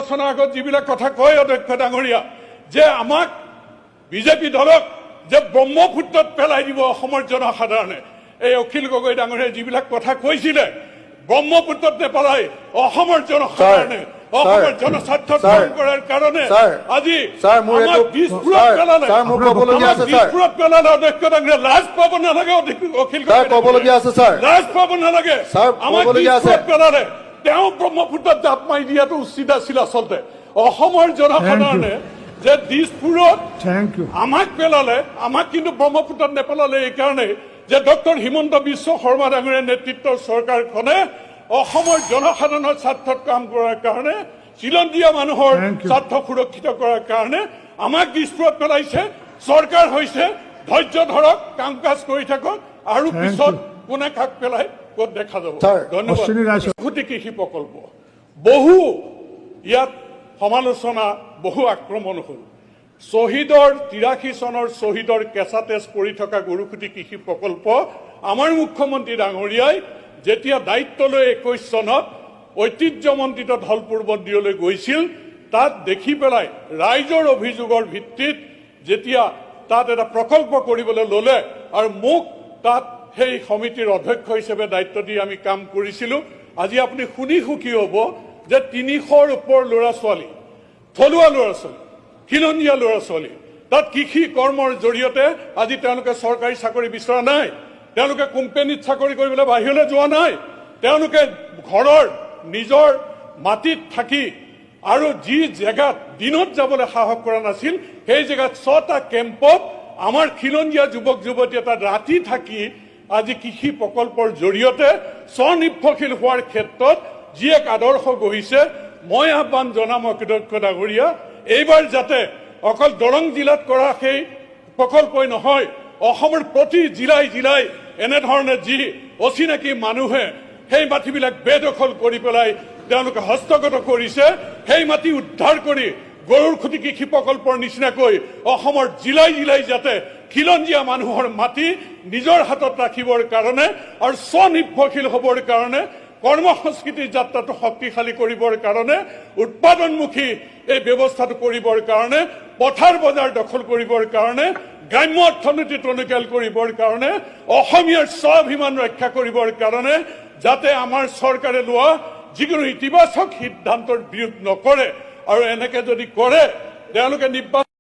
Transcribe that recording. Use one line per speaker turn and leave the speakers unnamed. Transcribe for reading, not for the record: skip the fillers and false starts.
নিৰ্বাচনৰ আগত যিবিলাক কথা কয় অধ্যক্ষ ডাঙৰীয়া যে আমাক বিজেপি দলক যে ব্ৰহ্মপুত্ৰত পেলাই দিব অসমৰ জনসাধাৰণে, এই অখিল গগৈ ডাঙৰীয়াই যিবিলাক কথা কৈছিলে ব্ৰহ্মপুত্ৰত নেপেলাই অসমৰ জনসাধাৰণে অসমৰ জনস্বাৰ্থত কাম কৰাৰ কাৰণে আজি আমাক দিছপুৰত পেলালে অধ্যক্ষ ডাঙৰীয়া লাজ পাব নালাগে। অখিল গগৈ ক'বলগীয়া আছে ছাৰ, লাজ পাব নালাগে। আমাক দিছপুৰত পেলালে, তেওঁ ব্ৰহ্মপুত্ৰত জাপ মাৰি দিয়াটো উচিত আছিল। আচলতে অসমৰ জনসাধাৰণে যে দিছপুৰত আমাক পেলালে, আমাক কিন্তু ব্ৰহ্মপুত্ৰত নেপেলালে এইকাৰণে যে ডক্টৰ হিমন্ত বিশ্ব শৰ্মা ডাঙৰীয়াৰ নেতৃত্বৰ চৰকাৰখনে অসমৰ জনসাধাৰণৰ স্বাৰ্থত কাম কৰাৰ কাৰণে, চিলঞ্জীয়া মানুহৰ স্বাৰ্থ সুৰক্ষিত কৰাৰ কাৰণে আমাক দিছপুৰত পেলাইছে। চৰকাৰ হৈছে, ধৈৰ্য ধৰক, কাম কাজ কৰি থাকক, আৰু পিছত কোনে কাক পেলাই ক'ত দেখা যাব। ধন্যবাদ। কৃষি প্ৰকল্প বহু ইয়াত সমালোচনা, বহু আক্ৰমণ হ'ল। শ্বহীদৰ 83 চনৰ শ্বহীদৰ কেঁচা তেজ পৰি থকা গৰুখুটি কৃষি প্ৰকল্প আমাৰ মুখ্যমন্ত্ৰী ডাঙৰীয়াই যেতিয়া দায়িত্ব লৈ 21 চনত ঐতিহ্যমণ্ডিত ধলপুৰ মন্দিৰলৈ গৈছিল, তাত দেখি পেলাই ৰাইজৰ অভিযোগৰ ভিত্তিত যেতিয়া তাত এটা প্ৰকল্প কৰিবলৈ ল'লে আৰু মোক তাত সেই সমিতিৰ অধ্যক্ষ হিচাপে দায়িত্ব দি আমি কাম কৰিছিলোঁ। আজি আপুনি শুনি সুখী হ'ব যে 300ৰ ওপৰ ল'ৰা ছোৱালী, থলুৱা ল'ৰা ছোৱালী, খিলঞ্জীয়া ল'ৰা ছোৱালী তাত কৃষি কৰ্মৰ জৰিয়তে আজি তেওঁলোকে চৰকাৰী চাকৰি বিচৰা নাই, তেওঁলোকে কোম্পানীত চাকৰি কৰিবলৈ বাহিৰলৈ যোৱা নাই, তেওঁলোকে ঘৰৰ নিজৰ মাটিত থাকি আৰু যি জেগাত দিনত যাবলৈ সাহস কৰা নাছিল, সেই জেগাত 6টা কেম্পত আমাৰ খিলঞ্জীয়া যুৱক যুৱতীয়ে তাত ৰাতি থাকি আজি কৃষি প্ৰকল্পৰ জৰিয়তে স্বনিৰ্ভৰশীল হোৱাৰ ক্ষেত্ৰত যি এক আদৰ্শ গঢ়িছে। মই আহ্বান জনাম অধ্যক্ষ ডাঙৰীয়া, এইবাৰ যাতে অকল দৰং জিলাত কৰা সেই প্ৰকল্পই নহয়, অসমৰ প্ৰতি জিলাই জিলাই এনেধৰণে যি অচিনাকি মানুহে সেই মাটিবিলাক বেদখল কৰি পেলাই তেওঁলোকে হস্তগত কৰিছে, সেই মাটি উদ্ধাৰ কৰি গৰুৰ খুটি কৃষি প্ৰকল্পৰ নিচিনাকৈ অসমৰ জিলাই জিলাই যাতে খিলঞ্জীয়া মানুহৰ মাটি নিজৰ হাতত ৰাখিবৰ কাৰণে আৰু স্বনিৰ্ভৰশীল হ'বৰ কাৰণে, কৰ্মসংস্কৃতিৰ যাত্ৰাটো শক্তিশালী কৰিবৰ কাৰণে, উৎপাদনমুখী এই ব্যৱস্থাটো কৰিবৰ কাৰণে, পথাৰ বজাৰ দখল কৰিবৰ কাৰণে, গ্ৰাম্য অৰ্থনীতি টনকিয়াল কৰিবৰ কাৰণে, অসমীয়াৰ স্বাভিমান ৰক্ষা কৰিবৰ কাৰণে যাতে আমাৰ চৰকাৰে লোৱা যিকোনো ইতিবাচক সিদ্ধান্তৰ বিৰোধ নকৰে, আৰু এনেকে যদি কৰে তেওঁলোকে নিৰ্বাচন